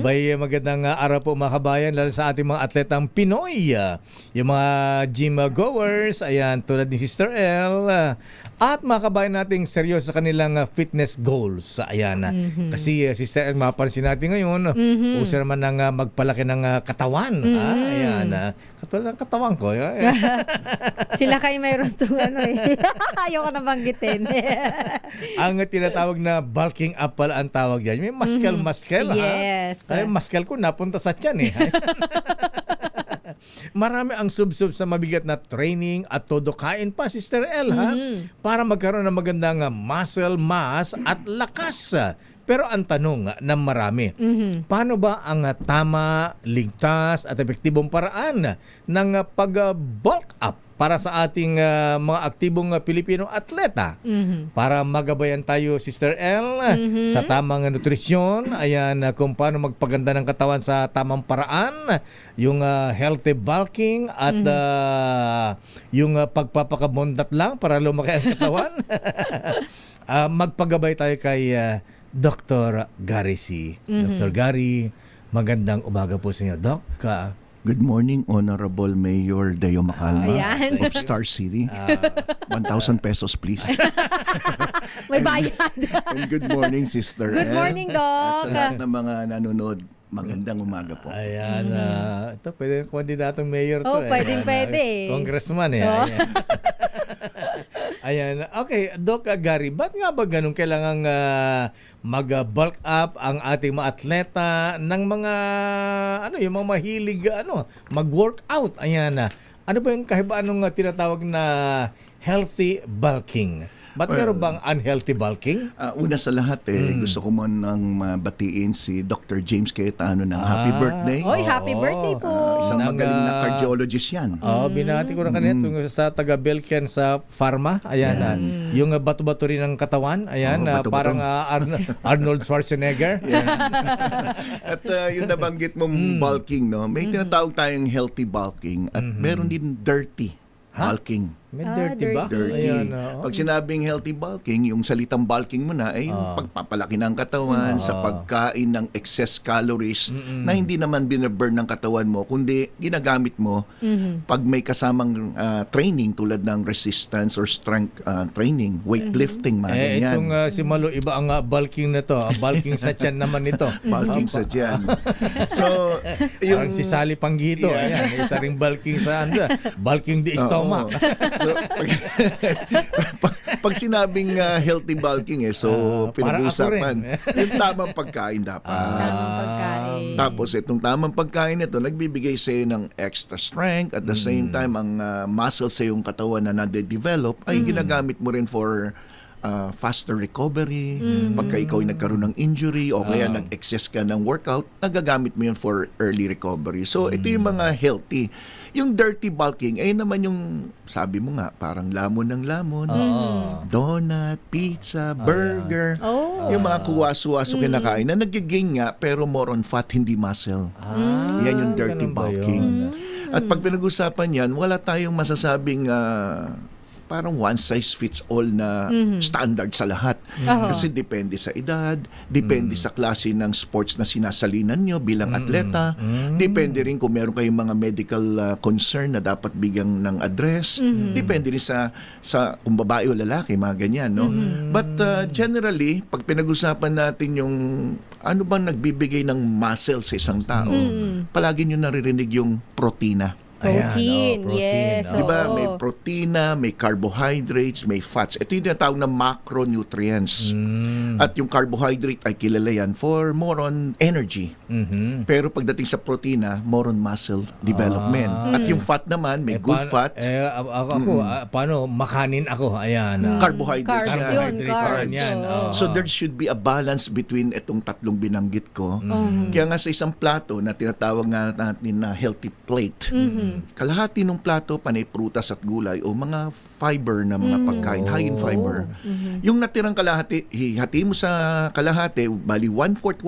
Bay, magandang araw po mga kabayan, lalo sa ating mga atletang Pinoy. Yung mga gym goers, ayan, tulad ni Sister L. At mga kabayan nating seryoso sa kanilang fitness goals. Ayan, kasi Sister L, mapansin natin ngayon, uso naman ng magpalaki ng katawan. Ayan, katulad ng katawan ko. Sila kayo mayroon itong ano eh. Ayaw ko na banggitin. Ang tinatawag na bulking up pala ang tawag dyan. May muscle, Yes. Ay, muscle ko napunta sa tiyan eh. Marami ang sub-sub sa mabigat na training at todo kain pa, Sister L, ha? Para magkaroon ng magandang muscle mass at lakas. Pero ang tanong ng marami, paano ba ang tama, ligtas at epektibong paraan ng pag-bulk up para sa ating mga aktibong Pilipino atleta? Para magabayan tayo, Sister L, sa tamang nutrisyon, ayan, kung paano magpaganda ng katawan sa tamang paraan, yung healthy bulking at yung pagpapakabondat lang para lumaki ang katawan. Magpagabay tayo kay Dr. Gary C. Dr. Gary, magandang umaga po sa inyo, Doc. Good morning, Honorable Mayor Deo Macalma Ayan. of Star City. 1,000 pesos, please. May bayad. And good morning, Sister Good El. morning, At Doc. sa lahat ng mga nanonood, magandang umaga po. Ayan, ito pwede kandidatong mayor to. Oh, pwede. Congressman eh. Oh. Ayan. Ayan. Okay, Doc Gary, ba't nga ba ganun kailangang mag-bulk up ang ating mga atleta ng mga yung mga mahilig mag-workout? Ayan. Ano ba yung kahibaan ng tinatawag na healthy bulking? Ba't meron bang unhealthy bulking? Una sa lahat, gusto ko nang mabatiin si Dr. James Cayetano ng happy birthday. Oy, happy birthday po. Isang magaling na cardiologist yan. Binati ko na kanina sa taga Belkian sa Pharma. Ayan, yung bato-bato rin ng katawan. Ayan, bato-bato. parang Arnold Schwarzenegger. At yung nabanggit mong bulking, no? May tinatawag tayong healthy bulking at meron din dirty bulking. May dirty ba? Dirty. Ayan, Pag sinabing healthy bulking, yung salitang bulking mo na ay pagpapalaki ng katawan sa pagkain ng excess calories na hindi naman binaburn ng katawan mo, kundi ginagamit mo pag may kasamang training tulad ng resistance or strength training, weightlifting, mga ganyan. Itong si Malo, iba ang bulking na to. Bulking sa tiyan naman ito. Bulking sa tiyan. So, Parang si Sally Panggito. Yeah. Ayan, isa ring bulking sa bulking the stomach. So, pag sinabing healthy bulking pinag-uusapan yung tamang pagkain dapat. Tamang pagkain. Tapos itong tamang pagkain ito nagbibigay sa iyo ng extra strength at the same time ang muscle sa iyong katawan na nade-develop ay ginagamit mo rin for faster recovery. Pagka ikaw ay nagkaroon ng injury o kaya nag-excess ka ng workout, nagagamit mo yun for early recovery. So ito yung mga healthy. Yung dirty bulking ay naman yung sabi mo nga parang lamon ng lamon, donut, pizza, burger, yung mga kuwaso-waso kinakain na nagigain nga pero more on fat, hindi muscle. Yan yung dirty ganun ba bulking. At pag pinag-usapan yan, wala tayong masasabing parang one size fits all na standard sa lahat. Kasi depende sa edad, depende sa klase ng sports na sinasalinan nyo bilang atleta, depende rin kung meron kayong mga medical concern na dapat bigyan ng address, depende rin sa kung babae o lalaki, mga ganyan. No? But generally, pag pinag-usapan natin yung ano bang nagbibigay ng muscle sa isang tao, palagi nyo naririnig yung protina. Protein, yes. Di ba? Oo. May protina, may carbohydrates, may fats. Ito yung tinatawag na macronutrients. At yung carbohydrate ay kilala yan for more on energy. Pero pagdating sa protina, more on muscle development. At yung fat naman, may good fat. Ako, paano? Makanin ako. Ayan. Carbohydrates. Carbs yan. yun, carbs. yan. So there should be a balance between itong tatlong binanggit ko. Kaya nga sa isang plato na tinatawag nga natin na healthy plate, kalahati ng plato panay prutas at gulay o mga fiber na mga pagkain, high in fiber. Yung natirang kalahati, hihati mo sa kalahati, bali 1/4,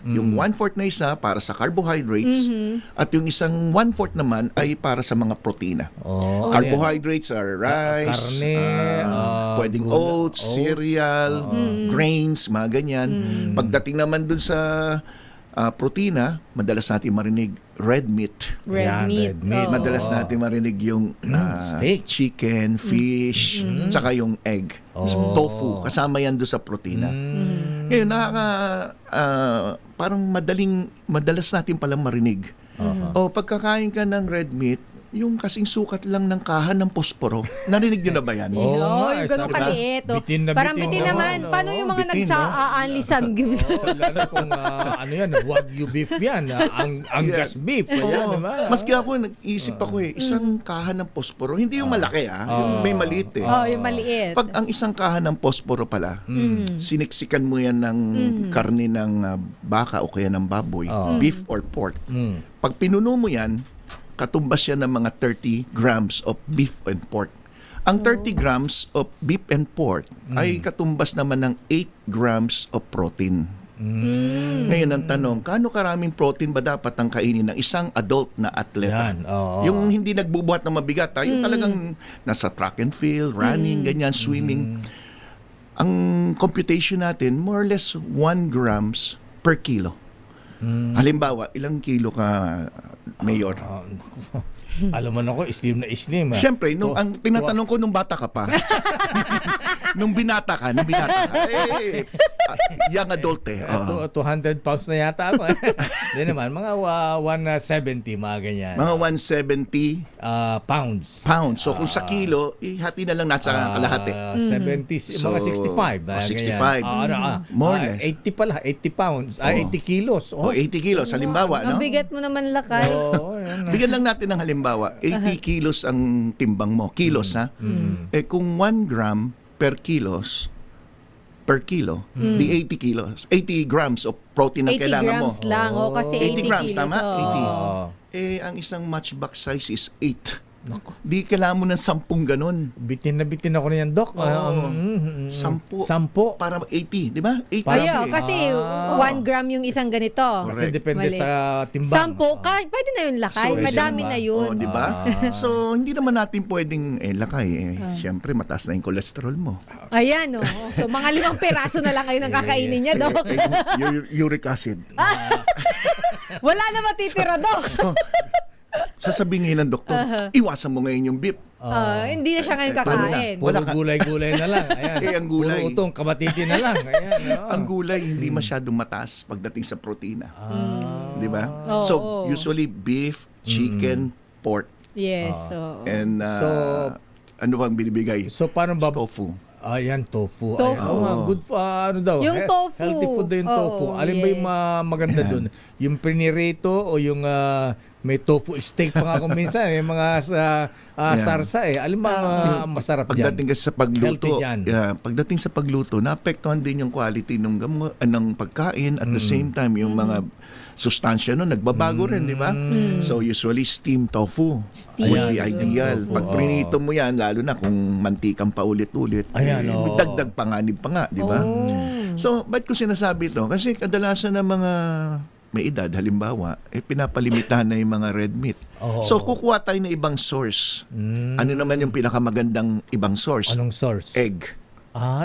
yung 1/4 na isa para sa carbohydrates at yung isang 1/4 naman ay para sa mga protina. Carbohydrates are rice, Karne, pwedeng oats, cereal, grains, mga ganyan. Pagdating naman dun sa Protina, madalas natin marinig red meat. Red Yan, meat. red meat. Oo. Madalas natin marinig yung steak. chicken, fish, tsaka yung egg. So, tofu, kasama yan doon sa protina. Ngayon, parang madalas natin palang marinig. O pagkakain ka ng red meat, yung kasing sukat lang ng kahan ng posporo. Narinig nyo na ba yan? Oo nga, yung ganun sabi- kaliit. Oh. Bitin na Parang bitin bitin naman, naman. Paano yung mga bitin, no? nagsa-aanli samgyup? Lalo kung ano yan, Wagyu beef yan, Angus beef. Ayan, Oo. diba? Maski ako, nag-isip ako isang kahan ng posporo. Hindi yung malaki yung may maliit eh. Oh, yung maliit. Pag ang isang kahan ng posporo pala, siniksikan mo yan ng karne ng baka o kaya ng baboy, beef or pork. Pag pinuno mo yan, katumbas yan ng mga 30 grams of beef and pork. Ang 30 grams of beef and pork ay katumbas naman ng 8 grams of protein. Ngayon ang tanong, kaano karaming protein ba dapat ang kainin ng isang adult na atleta? Yan, oo. Yung hindi nagbubuhat ng mabigat, yung talagang nasa track and field, running, ganyan, swimming. Ang computation natin, more or less 1 grams per kilo. Halimbawa, ilang kilo ka, Mayor? Alam mo na ako, slim na slim. Siyempre, ang tinatanong ko nung bata ka pa. nung binata ka, young adult eh. Oo. 200 pounds na yata ako. Hindi naman, mga 170, mga ganyan. Mga 170 Pounds. pounds. So kung sa kilo, ihati na lang nasa kalahati. 70, So, mga 65. 65. More or less. 80 pala, 80 pounds. 80 kilos. O 80 kilos, halimbawa, no? Ang bigat mo naman, Lakay. Oo, yan. Bigyan lang natin ng halimbawa, 80 kilos ang timbang mo. Kilos, ha? Eh kung 1 gram per kilo, di 80 kilos. 80 grams of protein ang 80 kailangan mo. grams lang. O, kasi 80 80 grams, kilos. tama? Oo. 80. Ang isang matchbox size is 8. Di kailangan mo ng 10 ganun. Bitin na bitin ako niyan, Doc. 10. 10. Para 80, di ba? 8 Para- Ayaw, kasi 1 gram yung isang ganito. Kasi depende Mali. sa timbang. 10, pwede na yun, Lakay. So, Madami diba? na yun. di ba? So, hindi naman natin pwedeng, lakay, siyempre, mataas na yung cholesterol mo. Ayan, oh. So, mga 5 peraso na lang kayo ng kakainin niya, Dok. Uric acid. Wala na matitira, Dok. So, sasabihin ngayon ng doktor, iwasan mo ngayon yung beef. Hindi na siya ngayon kakain. Wala Puro ka- gulay-gulay na lang. Ayan. Ang gulay. Puro utong, kabatiti na lang. Ayan, oo. Ang gulay hindi masyadong mataas pagdating sa protina. Di ba? Oo, So, oo. usually beef, chicken, pork, Yes. oo. and So- ano bang binibigay? So, paano ba? Tofu. Ayan, tofu. Tofu. Ayan, good ano daw? Yung tofu. Healthy food daw yung Oo, tofu. Alin ba yung maganda doon? Yung pinirito o yung may tofu steak pa nga kung minsan. May mga sarsa eh. Alin ba masarap dyan? Pagdating kasi sa pagluto, Healthy dyan. pagdating sa pagluto, naapektuhan din yung quality ng pagkain at the same time yung mga sustansya no nagbabago rin, di ba? So usually steamed tofu Steam. would be Ayan, ideal. tofu. Pag prinito mo yan, lalo na kung mantikang paulit-ulit, Ayan, oo. dagdag panganib pa nga, di ba? So, ba't ko sinasabi ito? Kasi kadalasan ng mga may edad, halimbawa, pinapalimitahan na yung mga red meat. Oo. So, kukuha tayo ng ibang source. Ano naman yung pinakamagandang ibang source? Anong source? Egg.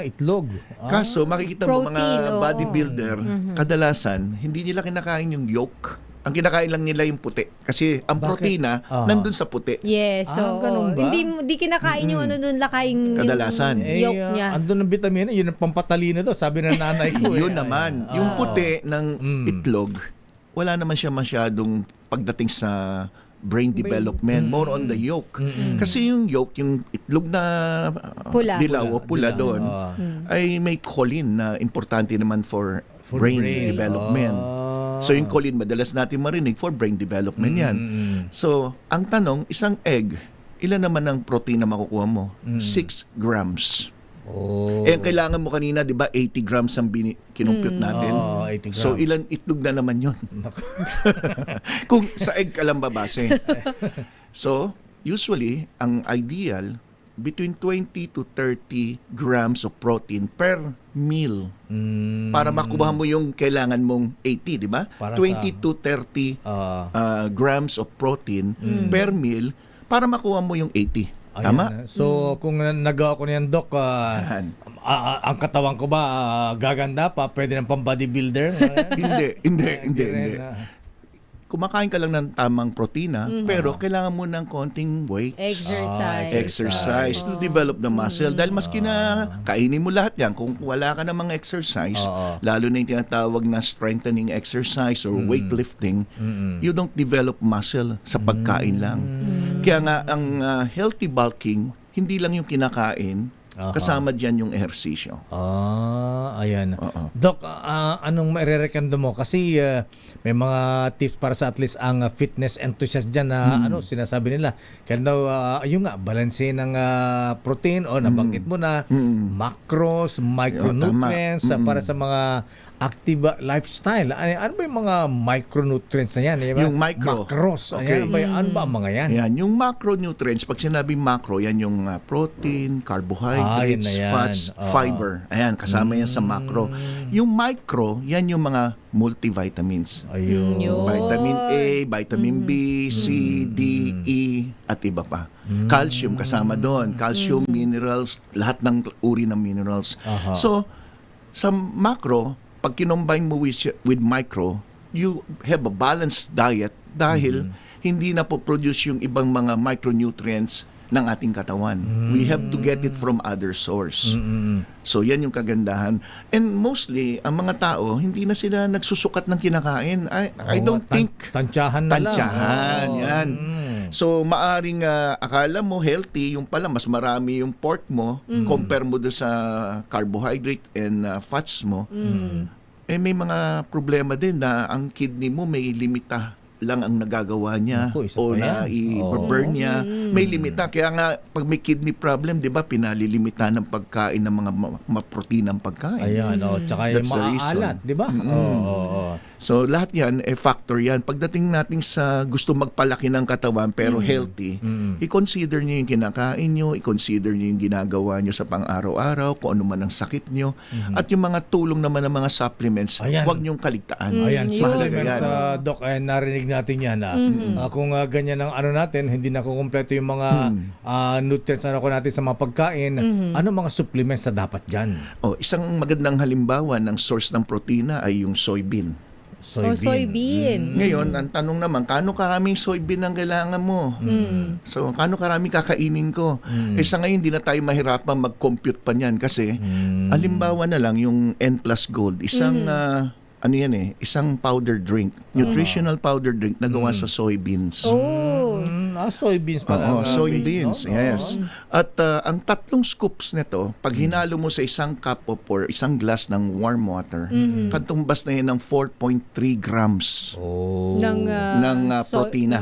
Itlog. Kaso, makikita mo Protein, mga oo. bodybuilder, kadalasan, hindi nila kinakain yung yolk. Ang kinakain lang nila yung puti. Kasi ang Bakit? protina, nandun sa puti. Yes. So, ganun ba? hindi kinakain yung ano doon, Lakay. Kadalasan. Yung yolk niya. Andun ng vitamina, yun ang pampatalino daw. Sabi ng nanay ko. Yun naman. Yung puti ng itlog, wala naman siya masyadong pagdating sa brain development, more on the yolk. Kasi yung yolk, yung itlog na Pula. dilaw o pula Dilaw. doon, ay may choline na importante naman for brain development. So yung choline, madalas natin marinig for brain development yan. So, ang tanong, isang egg, ilan naman ang protein na makukuha mo? 6 grams. Oh. Eh, ang kailangan mo kanina, di ba, 80 grams ang kinumpute natin. 80 grams. So, ilan itlog na naman yun? Kung sa egg ka lang babase. So, usually, ang ideal, between 20 to 30 grams of protein per meal para makuha mo yung kailangan mong 80, di ba? Para 20 to 30 grams of protein per meal para makuha mo yung 80. Ayan. Tama? So, kung nagawa ko niyan, Doc, Yan. ang katawan ko ba gaganda pa? Pwede ng pang-bodybuilder? Hindi. rin, Kumakain ka lang ng tamang protina, pero kailangan mo ng konting weight. Exercise to develop the muscle. Dahil maski na kainin mo lahat yan, kung wala ka namang exercise, lalo na yung tinatawag na strengthening exercise or weightlifting, you don't develop muscle sa pagkain lang. Kaya nga, ang healthy bulking, hindi lang yung kinakain, kasama dyan yung ehersisyo. Ayan. Doc, anong maire-recommend mo? Kasi may mga tips para sa at least ang fitness enthusiast dyan na sinasabi nila. Kaya daw, ayun nga, balanse ng protein o nabanggit mo na macros, micronutrients para sa mga active lifestyle. Ano ba yung mga micronutrients na yan? Yung micro. Macros. Okay. Ano ba ang mga yan? Yan, yung macronutrients, pag sinabing macro, yan yung protein, carbohydrates, yun na yan. fats, fiber. Ayan, kasama yan sa macro. Yung micro, yan yung mga multivitamins. Ayun. Vitamin A, vitamin B, C, D, E, at iba pa. Calcium kasama doon. Calcium, minerals, lahat ng uri ng minerals. So, sa macro, pag kinombine mo with micro, you have a balanced diet dahil hindi na po-produce yung ibang mga micronutrients ng ating katawan. We have to get it from other source. So yan yung kagandahan. And mostly, ang mga tao, hindi na sila nagsusukat ng kinakain. I don't think... Tantsahan na lang. Tantsahan, yan. So maaring akala mo healthy, yung pala mas marami yung pork mo, compare mo doon sa carbohydrate and fats mo. Eh may mga problema din na ang kidney mo may limita lang ang nagagawa niya o na i-burn niya. May limita. Kaya nga, pag may kidney problem, di ba, pinalilimita ng pagkain ng mga maprotinang pagkain. Ayan, tsaka yung maaalat, di ba? So, lahat yan, factor yan. Pagdating natin sa gusto magpalaki ng katawan pero healthy, i-consider nyo yung kinakain nyo, i-consider nyo yung ginagawa nyo sa pang-araw-araw, kung ano man ang sakit nyo, at yung mga tulong naman ng mga supplements, huwag nyong kaligtaan. Ayan, mahalaga yan. Doc, narinig natin yan. Kung ganyan ang ano natin, hindi na kukumpleto yung mga nutrients na nakuha natin sa mga pagkain, ano mga supplements na dapat dyan? Isang magandang halimbawa ng source ng protina ay yung soybean. Soybean. Ngayon, ang tanong naman, kano karaming soybean ang kailangan mo? So, kano karaming kakainin ko? Sa ngayon, hindi na tayo mahirapan mag-compute pa niyan kasi, halimbawa na lang yung N plus Gold, isang isang powder drink, nutritional powder drink na gawa sa soybeans. Soybeans pala. Soybeans, yes. At ang 3 scoops nito, pag hinalo mo sa isang cup or isang glass ng warm water, katumbas na yan ng 4.3 grams ng protina.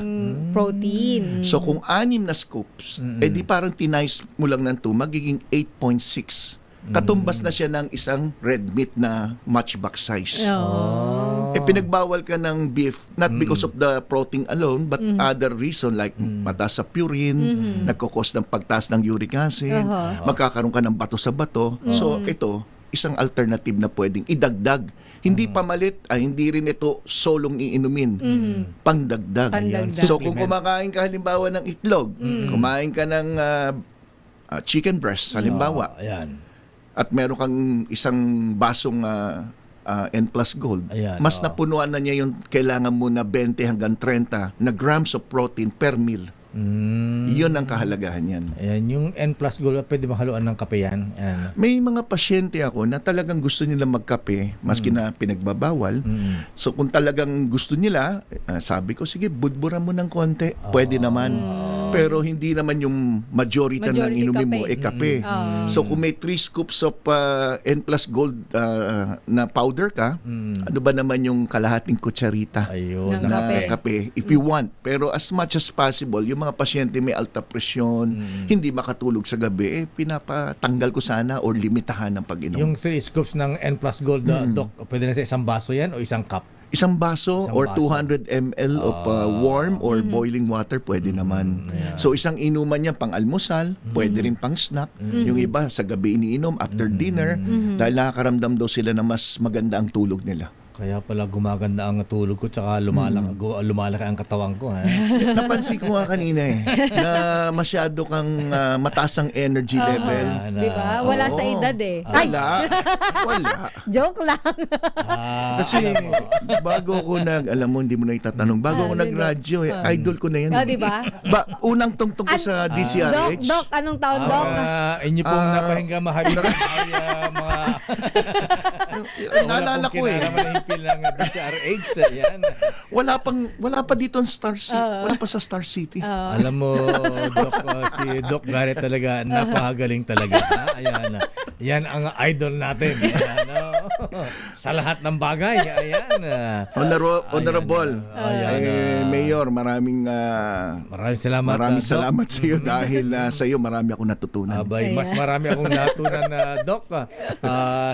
Protein. So kung 6 na scoops, di parang tinice mo lang ng 2, magiging 8.6. Katumbas na siya ng isang red meat na matchbox size. Pinagbawal ka ng beef, not because of the protein alone, but other reason like mataas sa purine, nagkukos ng pagtaas ng uric acid, magkakaroon ka ng bato sa bato. So ito, isang alternative na pwedeng idagdag. Hindi pamalit, hindi rin ito solong iinumin. Pangdagdag. So kung kumakain ka halimbawa ng itlog, kumain ka ng chicken breast halimbawa, at meron kang isang basong N plus Gold, mas napunuan na niya yung kailangan mo na 20 hanggang 30 na grams of protein per meal. Yun ang kahalagahan yan. Ayan, yung N plus Gold, pwede mahaluan ng kape yan? Ayan. May mga pasyente ako na talagang gusto nila magkape maski na pinagbabawal. So kung talagang gusto nila, sabi ko, sige, budburan mo ng konti. Pwede naman. Pero hindi naman yung majority ng inumin mo kape. So kung may 3 scoops of N plus Gold na powder ka, ano ba naman yung kalahating kutsarita na kape if you want. Pero as much as possible, yung mga pasyente may alta presyon, hindi makatulog sa gabi, pinapatanggal ko sana or limitahan ng pag-inom. Yung 3 scoops ng N plus Gold, Doc, pwede na sa isang baso yan o isang cup? Isang baso or 200 ml of warm or boiling water, pwede naman. So isang inuman niya pang almusal, pwede rin pang snack. Yung iba sa gabi iniinom after dinner dahil nakakaramdam daw sila na mas maganda ang tulog nila. Kaya pala gumaganda ang tulog ko tsaka lumalaki ang katawan ko. Ha? Napansin ko nga kanina na masyado kang mataas ang energy level. Di ba? Wala sa Oo. edad eh. Ay, Wala. joke lang. Kasi bago ako alam mo, hindi mo na itatanong, bago ako nag-radyo, idol ko na yan. Di ba? Unang tungtong ko sa DCRH. Doc, anong taon, Doc? Inyo pong napahinga mahal mga Naalala ko eh. ng DCRH. Yan. Wala pa dito ang Star City. Wala pa sa Star City. Alam mo, Doc, si Doc Garrett talaga, napakagaling talaga. Ha? Ayan. Yan ang idol natin. Ayan, sa lahat ng bagay. Ayan. Honorable. Mayor, maraming salamat. maraming Doc. salamat sa iyo dahil sa iyo marami akong natutunan. Abay, mas marami akong natunan na Doc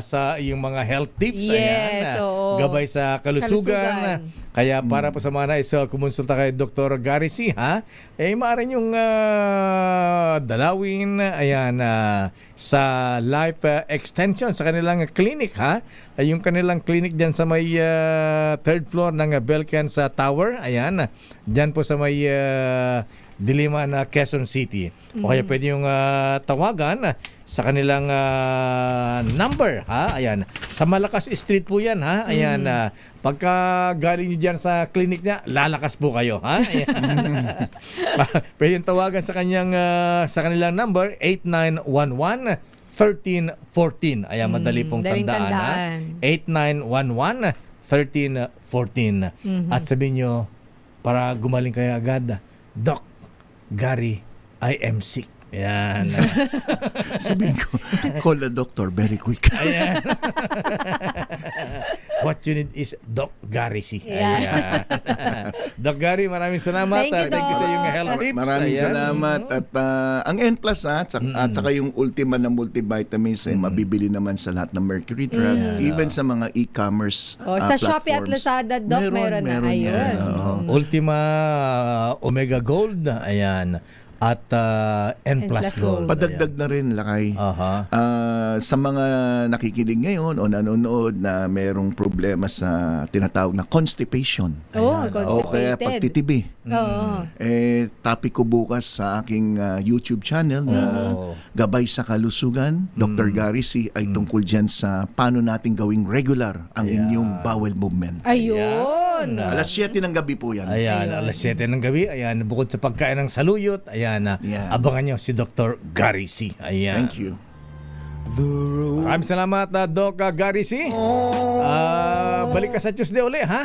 sa iyong mga health tips. Yes, oo. Gabay sa kalusugan. Kalusugan. Kaya para po sa mga nais kumonsulta kay Dr. Gary C. Maaari niyong dalawin sa Life Extension sa kanilang clinic. Yung kanilang clinic dyan sa may third floor ng Belkans Tower. Ayan. Dyan po sa may Diliman, Quezon City. O kaya pwede yung tawagan sa kanilang number. Ayan. Sa Malakas Street po yan. Ayan. Pagka galing nyo dyan sa clinic niya, lalakas po kayo. Ayan. Pwede yung tawagan sa kanilang number 8911 1314. Ayan, madali pong daling tandaan. tandaan. 8911 1314. At sabihin nyo, para gumaling kayo agad, Doc Gary, I am sick. Ayan. Sabihin ko, call the doctor very quick. Ayan. What you need is Doc Gary C. Ayan. Doc Gary, maraming salamat. Thank you, Thank you sa Doc. iyong health tips. Maraming Ayan. salamat. At ang N+, at saka yung Ultima na multivitamins, mabibili naman sa lahat ng Mercury Drug, even sa mga e-commerce Sa Shopee at platforms. Lazada, Doc, meron na. Ayun. yan, oo. Ultima Omega Gold. Ayan. At N Plus Gold. Padagdag na rin, Lakay. Aha. Sa mga nakikinig ngayon o nanonood na merong problema sa tinatawag na constipation. Oh, O kaya constipated. pagtitibi. Oo. Topic ko bukas sa aking YouTube channel na Gabay sa Kalusugan, Dr. Gary C. ay tungkol dyan sa paano natin gawing regular ang inyong bowel movement. Ayun. Alas 7 ng gabi po yan. Ayan, alas 7 ng gabi. Ayan, bukod sa pagkain ng saluyot, ayan, abangan nyo si Dr. Gary C. Ayan. Thank you. Maraming salamat, Doc Gary C. Balik ka sa Tuesday uli, ha?